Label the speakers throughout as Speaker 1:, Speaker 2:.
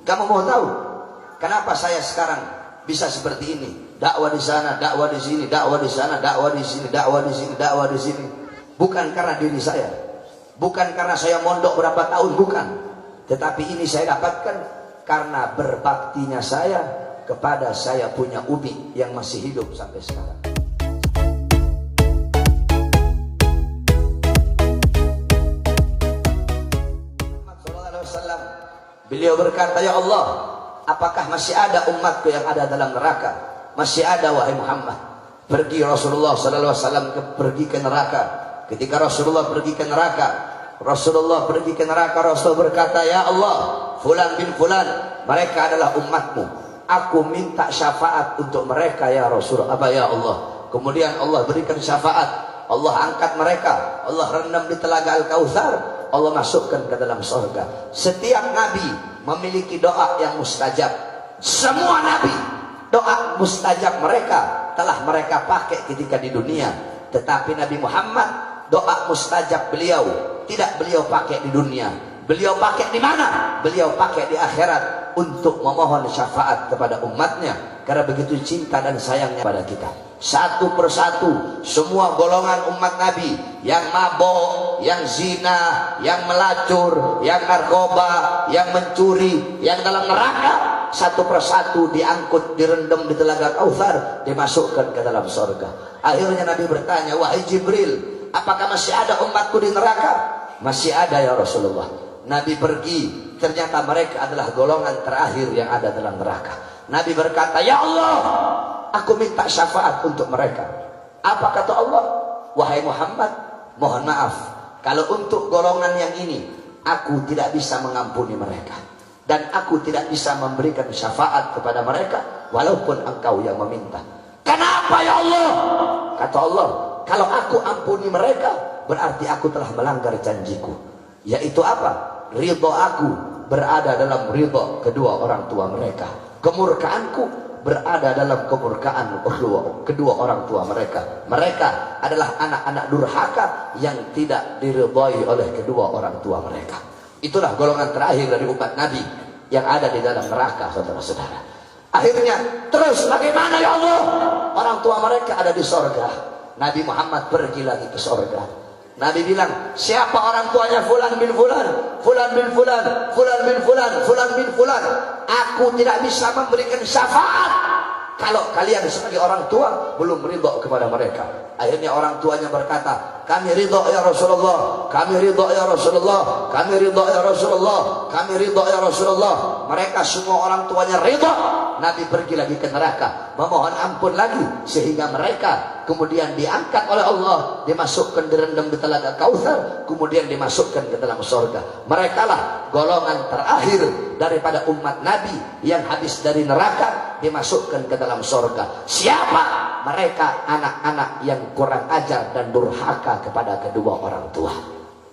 Speaker 1: Kamu mau tahu kenapa saya sekarang bisa seperti ini? Dakwah di sana, dakwah di sini, dakwah di sana, dakwah di sini, dakwah di sini, dakwah di sini. Bukan karena diri saya, bukan karena saya mondok berapa tahun, bukan. Tetapi ini saya dapatkan karena berbaktinya saya kepada saya punya umi yang masih hidup sampai sekarang. Beliau berkata, ya Allah, apakah masih ada umatku yang ada dalam neraka? Masih ada, wahai Muhammad. Pergi Rasulullah SAW pergi ke neraka. Ketika Rasulullah pergi ke neraka, Rasulullah berkata, ya Allah, fulan bin fulan, mereka adalah umatmu. Aku minta syafaat untuk mereka ya Rasulullah. Apa ya Allah? Kemudian Allah berikan syafaat. Allah angkat mereka. Allah rendam di telaga Al-Kautsar. Allah masukkan ke dalam surga. Setiap nabi memiliki doa yang mustajab. Semua nabi doa mustajab mereka telah mereka pakai ketika di dunia. Tetapi Nabi Muhammad doa mustajab beliau tidak beliau pakai di dunia. Beliau pakai di mana? Beliau pakai di akhirat untuk memohon syafaat kepada umatnya. Karena begitu cinta dan sayangnya pada kita. Satu persatu semua golongan umat Nabi yang mabok, yang zina, yang melacur, yang narkoba, yang mencuri, yang dalam neraka, satu persatu diangkut, direndam di telaga Kautsar, dimasukkan ke dalam surga. Akhirnya Nabi bertanya, wahai Jibril, apakah masih ada umatku di neraka? Masih ada ya Rasulullah. Nabi pergi, ternyata mereka adalah golongan terakhir yang ada dalam neraka. Nabi berkata, ya Allah, aku minta syafaat untuk mereka. Apa kata Allah? Wahai Muhammad, mohon maaf, kalau untuk golongan yang ini aku tidak bisa mengampuni mereka, dan aku tidak bisa memberikan syafaat kepada mereka walaupun engkau yang meminta. Kenapa ya Allah? Kata Allah, kalau aku ampuni mereka berarti aku telah melanggar janjiku. Yaitu apa? Ridho aku berada dalam ridho kedua orang tua mereka. Kemurkaanku berada dalam kemurkaan kedua orang tua mereka. Mereka adalah anak-anak durhaka yang tidak diridhai oleh kedua orang tua mereka. Itulah golongan terakhir dari umat Nabi yang ada di dalam neraka, saudara-saudara. Akhirnya terus bagaimana ya Allah? Orang tua mereka ada di sorga. Nabi Muhammad pergi lagi ke sorga. Nabi bilang, siapa orang tuanya fulan bin fulan, fulan bin fulan, fulan bin fulan, fulan bin fulan. Aku tidak bisa memberikan syafaat kalau kalian sebagai orang tua belum ridho kepada mereka. Akhirnya orang tuanya berkata, kami ridho ya Rasulullah, kami ridho ya Rasulullah, kami ridho ya Rasulullah, kami ridho ya Rasulullah. Mereka semua orang tuanya ridho. Nabi pergi lagi ke neraka, memohon ampun lagi, sehingga mereka kemudian diangkat oleh Allah, dimasukkan, direndam di telaga Kautsar, kemudian dimasukkan ke dalam surga. Mereka lah golongan terakhir daripada umat Nabi yang habis dari neraka dimasukkan ke dalam surga. Siapa? Mereka anak-anak yang kurang ajar dan durhaka kepada kedua orang tua.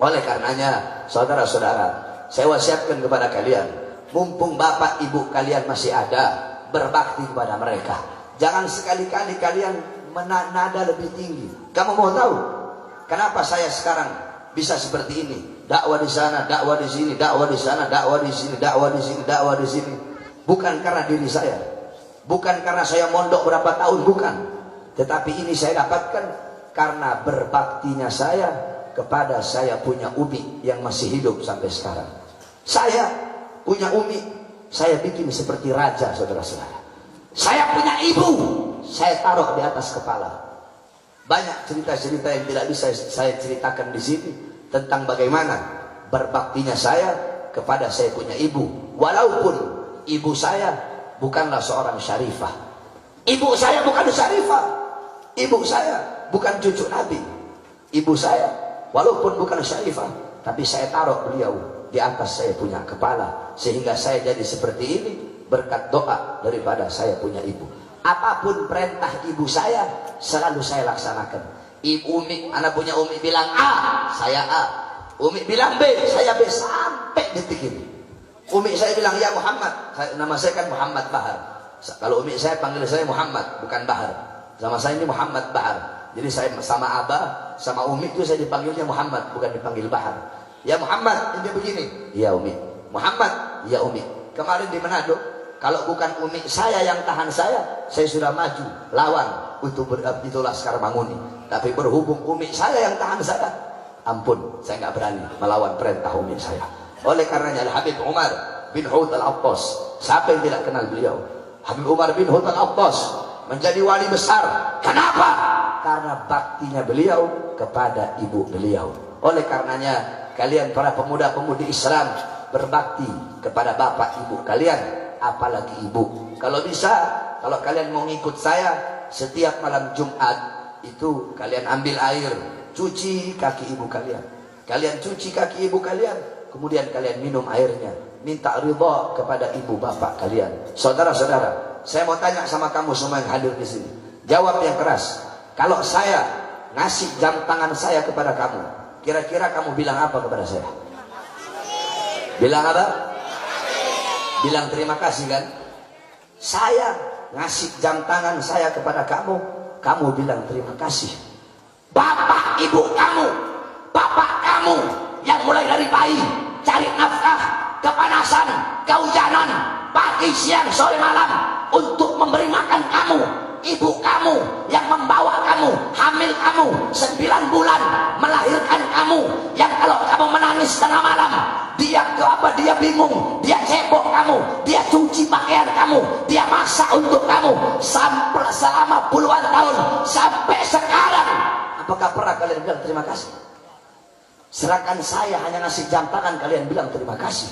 Speaker 1: Oleh karenanya, saudara-saudara, saya wasiatkan kepada kalian, mumpung bapak ibu kalian masih ada, berbakti kepada mereka. Jangan sekali-kali kalian menada lebih tinggi. Kamu mau tahu kenapa saya sekarang bisa seperti ini? Dakwah di sana, dakwah di sini, dakwah di sana, dakwah di sini, dakwah di sini, dakwah di sini. Bukan karena diri saya, bukan karena saya mondok berapa tahun, bukan. Tetapi ini saya dapatkan karena berbaktinya saya kepada saya punya umi yang masih hidup sampai sekarang. Saya punya umi, saya bikin seperti raja, saudara-saudara. Saya punya ibu, saya taruh di atas kepala. Banyak cerita-cerita yang tidak bisa saya ceritakan di sini tentang bagaimana berbaktinya saya kepada saya punya ibu. Walaupun ibu saya bukanlah seorang syarifah, ibu saya bukan syarifah, ibu saya bukan cucu Nabi. Ibu saya walaupun bukan syarifah, tapi saya taruh beliau di atas saya punya kepala, sehingga saya jadi seperti ini berkat doa daripada saya punya ibu. Apapun perintah ibu saya selalu saya laksanakan. Ibu Umi, anak punya Umi bilang A, saya A. Umi bilang B, saya B, sampai detik ini. Umi saya bilang ya Muhammad, nama saya kan Muhammad Bahar. Kalau Umi saya panggil saya Muhammad, bukan Bahar. Sama saya ini Muhammad Bahar. Jadi saya sama Abah, sama Umi itu saya dipanggilnya Muhammad, bukan dipanggil Bahar. Ya Muhammad, ini begini. Ya Umi. Muhammad, ya Umi. kemarin di Manado, kalau bukan umi saya yang tahan saya sudah maju lawan untuk itu Laskar Manguni. Tapi berhubung umi saya yang tahan saya, ampun, saya nggak berani melawan perintah umi saya. Oleh karenanya Habib Umar bin Hud Al-Attas, siapa yang tidak kenal beliau? Habib Umar bin Hud Al-Attas menjadi wali besar. Kenapa? Karena baktinya beliau kepada ibu beliau. Oleh karenanya kalian para pemuda-pemudi Islam berbakti kepada bapak ibu kalian, apalagi ibu. Kalau bisa, kalau kalian mau ngikut saya, setiap malam Jumat itu kalian ambil air, cuci kaki ibu kalian. Kalian cuci kaki ibu kalian, kemudian kalian minum airnya. Minta ridha kepada ibu bapak kalian. Saudara-saudara, saya mau tanya sama kamu semua yang hadir di sini. Jawab yang keras. Kalau saya ngasih jam tangan saya kepada kamu, kira-kira kamu bilang apa kepada saya? Bilang apa? Bilang terima kasih kan? Saya ngasih jam tangan saya kepada kamu, kamu bilang terima kasih. Bapak ibu kamu, bapak kamu yang mulai dari bayi cari nafkah, kepanasan, kehujanan, pagi, siang, sore, malam untuk memberi makan kamu. Ibu kamu yang membawa kamu, hamil kamu 9 bulan, melahirkan kamu, yang kalau kamu menangis tengah malam, dia bingung, dia cebok kamu, dia cuci pakaian kamu, dia masak untuk kamu sampai selama puluhan tahun sampai sekarang. Apakah pernah kalian bilang terima kasih? Serahkan saya hanya ngasih jam tangan, kalian bilang terima kasih.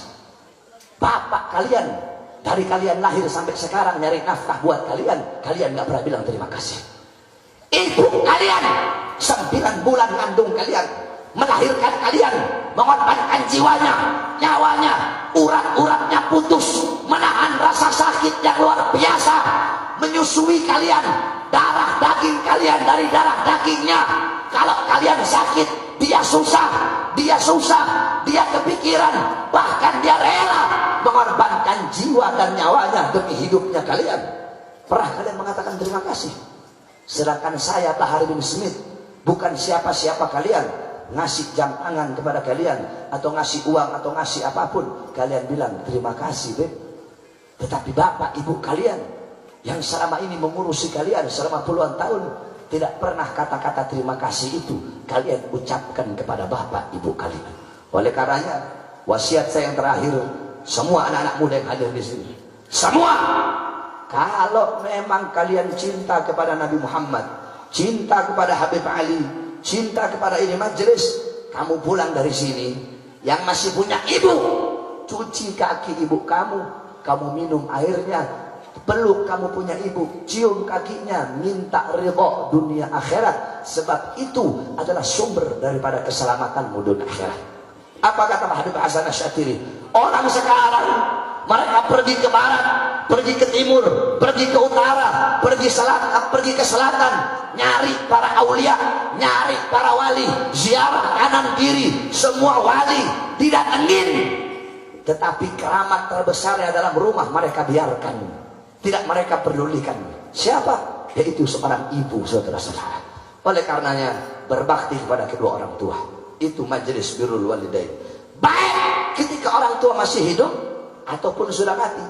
Speaker 1: Bapak kalian dari kalian lahir sampai sekarang nyari nafkah buat kalian, kalian nggak pernah bilang terima kasih. Ibu kalian 9 bulan ngandung kalian, melahirkan kalian, mengorbankan jiwanya, nyawanya, urat-uratnya putus, menahan rasa sakit yang luar biasa, menyusui kalian, darah daging kalian dari darah dagingnya. Kalau kalian sakit, dia susah, dia kepikiran, bahkan dia rela mengorbankan jiwa dan nyawanya demi hidupnya kalian. Pernah kalian mengatakan terima kasih? Sedangkan saya Tahari bin Smith bukan siapa-siapa kalian, ngasih jam tangan kepada kalian atau ngasih uang atau ngasih apapun, kalian bilang terima kasih, Beb. Tetapi bapak ibu kalian yang selama ini mengurusi kalian selama puluhan tahun, tidak pernah kata-kata terima kasih itu kalian ucapkan kepada bapak ibu kalian. Oleh karenanya, wasiat saya yang terakhir, semua anak-anak muda yang hadir di sini, semua, kalau memang kalian cinta kepada Nabi Muhammad, cinta kepada Habib Ali, cinta kepada ini majelis, kamu pulang dari sini, yang masih punya ibu, cuci kaki ibu kamu minum airnya, peluk kamu punya ibu, cium kakinya, minta ridha dunia akhirat, sebab itu adalah sumber daripada keselamatanmu dunia akhirat. Apa kata Habib Hasan Asy'atiri? Orang sekarang mereka pergi ke barat, pergi ke timur, pergi ke utara, pergi ke selatan, nyari para aulia, nyari para wali, ziarah kanan kiri, semua wali didatengin. Tetapi keramat terbesarnya dalam rumah mereka biarkan, tidak mereka pedulikan. Siapa? Yaitu seorang ibu, saudara-saudara. Oleh karenanya berbakti kepada kedua orang tua, itu majelis birrul walidain. Baik ketika orang tua masih hidup ataupun sudah mati.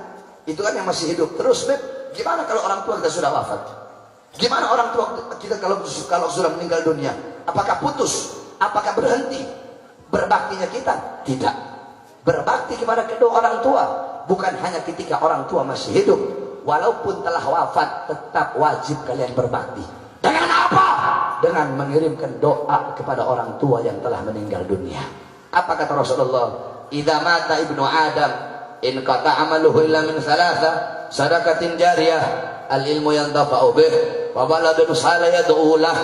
Speaker 1: Itu kan yang masih hidup. Terus Beb, gimana kalau orang tua kita sudah wafat? Gimana orang tua kita kalau sudah meninggal dunia? Apakah putus? Apakah berhenti berbaktinya kita? Tidak. Berbakti kepada kedua orang tua bukan hanya ketika orang tua masih hidup, walaupun telah wafat tetap wajib kalian berbakti. Dengan apa? Dengan mengirimkan doa kepada orang tua yang telah meninggal dunia. Apa kata Rasulullah? Idza mata ibnu Adam in qata amaluhu illa min thalatha, sadaqatin jariyah, al ilmu yantafa'u bih, wa waladun salih yad'u lah.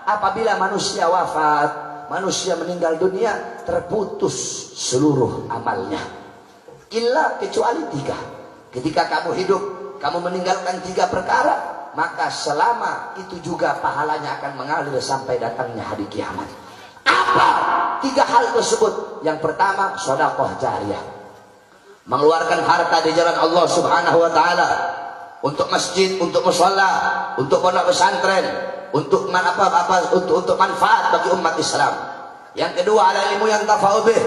Speaker 1: Apabila manusia wafat, manusia meninggal dunia, terputus seluruh amalnya. Illa kecuali 3. Ketika kamu hidup, kamu meninggalkan 3 perkara, maka selama itu juga pahalanya akan mengalir sampai datangnya hari kiamat. Apa 3 hal tersebut? Yang pertama, sedekah jariyah. Mengeluarkan harta di jalan Allah Subhanahu wa taala, untuk masjid, untuk mushola, untuk pondok pesantren, untuk manfaat bagi umat Islam. Yang kedua, ada ilmu yang tafa'u bih,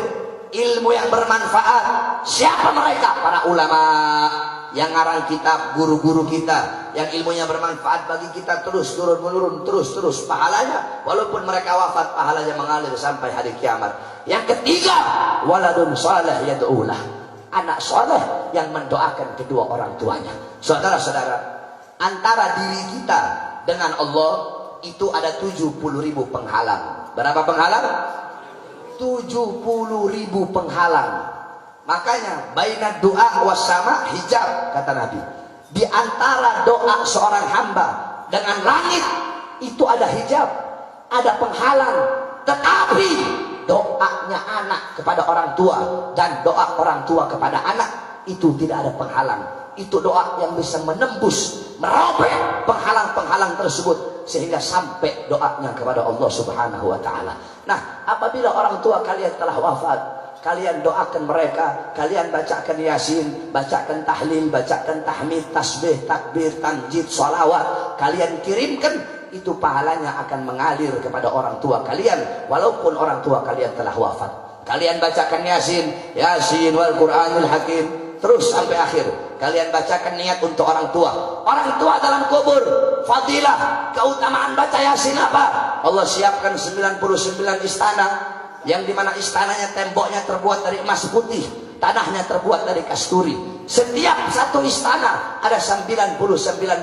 Speaker 1: ilmu yang bermanfaat. Siapa mereka? Para ulama yang ngarang kitab, guru-guru kita yang ilmunya bermanfaat bagi kita, terus turun menurun, terus pahalanya walaupun mereka wafat, pahalanya mengalir sampai hari kiamat. Yang ketiga, waladun saleh yad'ulah, anak soleh yang mendoakan kedua orang tuanya. Saudara-saudara, antara diri kita dengan Allah itu ada 70.000 penghalang. Berapa penghalang? 70.000 penghalang. Makanya baina doa wasama hijab, kata Nabi. Di antara doa seorang hamba dengan langit itu ada hijab, ada penghalang. Tetapi doanya anak kepada orang tua dan doa orang tua kepada anak itu tidak ada penghalang. Itu doa yang bisa menembus, merobek penghalang-penghalang tersebut sehingga sampai doanya kepada Allah Subhanahu wa taala. Nah, apabila orang tua kalian telah wafat, kalian doakan mereka, kalian bacakan Yasin, bacakan tahlil, bacakan tahmid, tasbih, takbir, tanjid, sholawat, kalian kirimkan, itu pahalanya akan mengalir kepada orang tua kalian walaupun orang tua kalian telah wafat. Kalian bacakan Yasin, Yasin wal Qur'anul Hakim, terus sampai akhir. Kalian bacakan niat untuk orang tua. Orang tua dalam kubur, fadilah, keutamaan baca Yasin apa? Allah siapkan 99 istana, yang dimana istananya temboknya terbuat dari emas putih, tanahnya terbuat dari kasturi. Setiap satu istana ada 99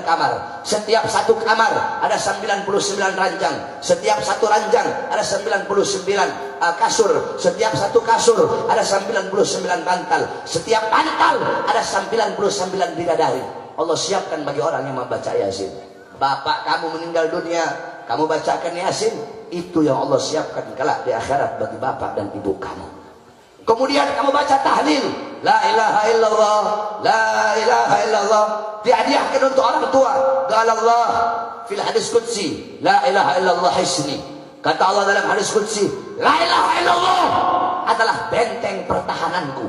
Speaker 1: kamar. Setiap satu kamar ada 99 ranjang. Setiap satu ranjang ada 99 kasur. Setiap satu kasur ada 99 bantal. Setiap bantal ada 99 bidadari. Allah siapkan bagi orang yang membaca Yasin. Bapak kamu meninggal dunia, kamu bacakan Yasin, itu yang Allah siapkan kelak di akhirat bagi bapak dan ibu kamu. Kemudian kamu baca tahlil, la ilaha illallah, la ilaha illallah, dihadiahkan untuk orang tua. Qala Allah fil hadis qudsi, la ilaha illallah hisni. Kata Allah dalam hadis qudsi, la ilaha illallah adalah benteng pertahananku.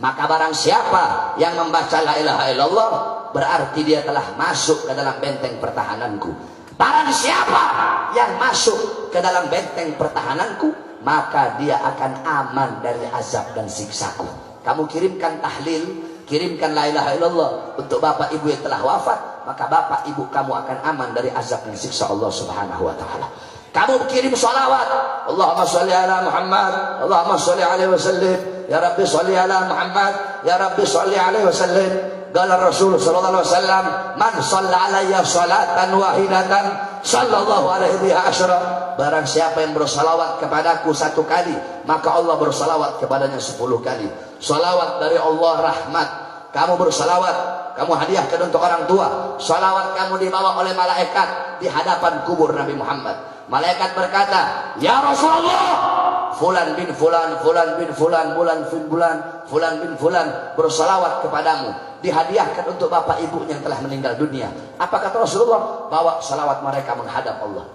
Speaker 1: Maka barang siapa yang membaca la ilaha illallah, berarti dia telah masuk ke dalam benteng pertahananku. Barang siapa yang masuk ke dalam benteng pertahananku, maka dia akan aman dari azab dan siksaku. Kamu kirimkan tahlil, kirimkan la ilaha illallah untuk bapak ibu yang telah wafat, maka bapak ibu kamu akan aman dari azab dan siksa Allah Subhanahu wa taala. Kamu kirim salawat, Allahumma sholli ala Muhammad, Allahumma sholli alaihi wasallim, ya Rabbi sholli ala Muhammad, ya Rabbi sholli alaihi wasallim. Qala Rasul sallallahu alaihi wasallam, man shalla alayya salatan wahidatan sallallahu alaihi biha asyra. Barang siapa yang bersalawat kepadaku satu kali, maka Allah bersalawat kepadanya 10 kali. Salawat dari Allah rahmat. Kamu bersalawat, kamu hadiahkan untuk orang tua. Salawat kamu dibawa oleh malaikat di hadapan kubur Nabi Muhammad. Malaikat berkata, ya Rasulullah, fulan bin fulan, fulan bin fulan, fulan bin fulan, fulan bin fulan bersalawat kepadamu, dihadiahkan untuk bapak ibunya yang telah meninggal dunia. Apa kata Rasulullah? Bawa salawat mereka menghadap Allah.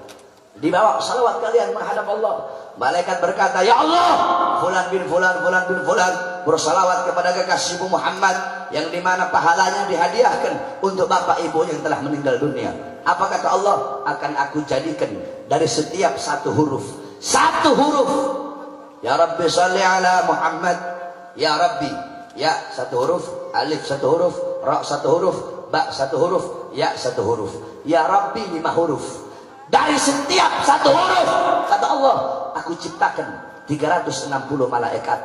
Speaker 1: Dibawa salawat kalian menghadap Allah. Malaikat berkata, ya Allah, fulan bin fulan, fulan bin fulan bersalawat kepada kekasihmu Muhammad, yang dimana pahalanya dihadiahkan untuk bapak ibu yang telah meninggal dunia. Apa kata Allah? Akan aku jadikan dari setiap satu huruf, ya Rabbi sholli ala Muhammad, ya Rabbi, ya satu huruf, alif satu huruf, ra satu huruf, ba satu huruf, ya satu huruf, ya Rabbi 5 huruf. Dari setiap satu huruf, kata Allah, aku ciptakan 360 malaikat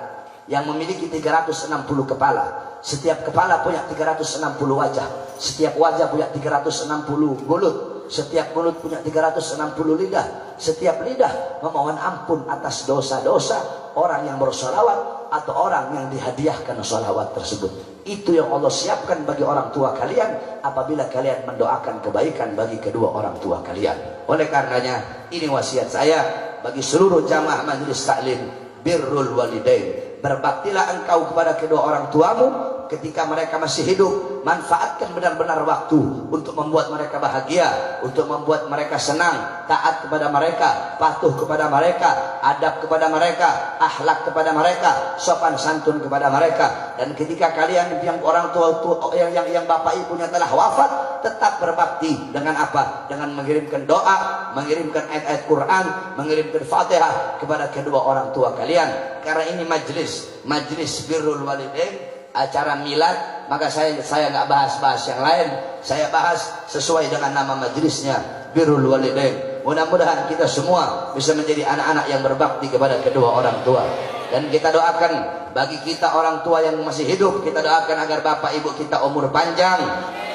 Speaker 1: yang memiliki 360 kepala. Setiap kepala punya 360 wajah. Setiap wajah punya 360 mulut. Setiap mulut punya 360 lidah. Setiap lidah memohon ampun atas dosa-dosa orang yang bersolawat atau orang yang dihadiahkan solawat tersebut. Itu yang Allah siapkan bagi orang tua kalian apabila kalian mendoakan kebaikan bagi kedua orang tua kalian. Oleh karenanya, ini wasiat saya bagi seluruh jamaah majelis taklim, birrul walidain. Berbaktilah engkau kepada kedua orang tuamu ketika mereka masih hidup. Manfaatkan benar-benar waktu untuk membuat mereka bahagia, untuk membuat mereka senang, taat kepada mereka, patuh kepada mereka, adab kepada mereka, akhlak kepada mereka, sopan santun kepada mereka. Dan ketika kalian yang orang tua yang bapak ibunya telah wafat, tetap berbakti dengan apa? Dengan mengirimkan doa, mengirimkan ayat-ayat Quran, mengirimkan Fatihah kepada kedua orang tua kalian. Karena ini majlis birrul walidain, acara milad, maka saya nggak bahas yang lain. Saya bahas sesuai dengan nama majlisnya, birrul walidain. Mudah-mudahan kita semua bisa menjadi anak-anak yang berbakti kepada kedua orang tua. Dan kita doakan bagi kita orang tua yang masih hidup, kita doakan agar bapak ibu kita umur panjang,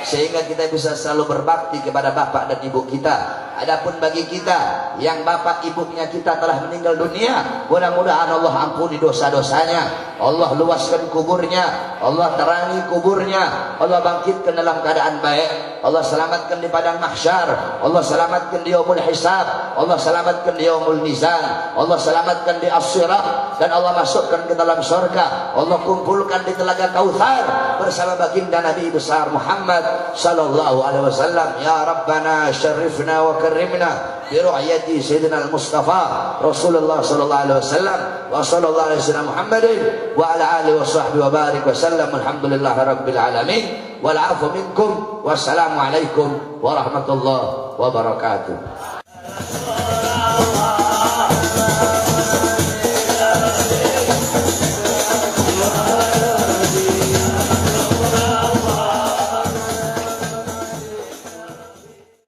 Speaker 1: sehingga kita bisa selalu berbakti kepada bapak dan ibu kita. Adapun bagi kita yang bapak ibunya kita telah meninggal dunia, mudah-mudahan Allah ampuni dosa-dosanya, Allah luaskan kuburnya, Allah terangi kuburnya, Allah bangkitkan dalam keadaan baik, Allah selamatkan di padang mahsyar, Allah selamatkan di yaumul hisab, Allah selamatkan di yaumul mizan, Allah selamatkan di as-sirat, dan Allah masukkan ke dalam surga. Allah kumpulkan di telaga Kautsar bersama baginda Nabi besar Muhammad sallallahu alaihi wasallam. Ya Rabbana syarifna wa karimna bi ru'yati sayyidina al-Mustafa Rasulullah sallallahu alaihi wasallam wa sallallahu alaihi wasallam Muhammadin wa ala alihi wa sahbihi wa barik wa sallam. Alhamdulillahi rabbil alamin wal 'afu minkum wassalamu alaikum warahmatullahi wabarakatuh.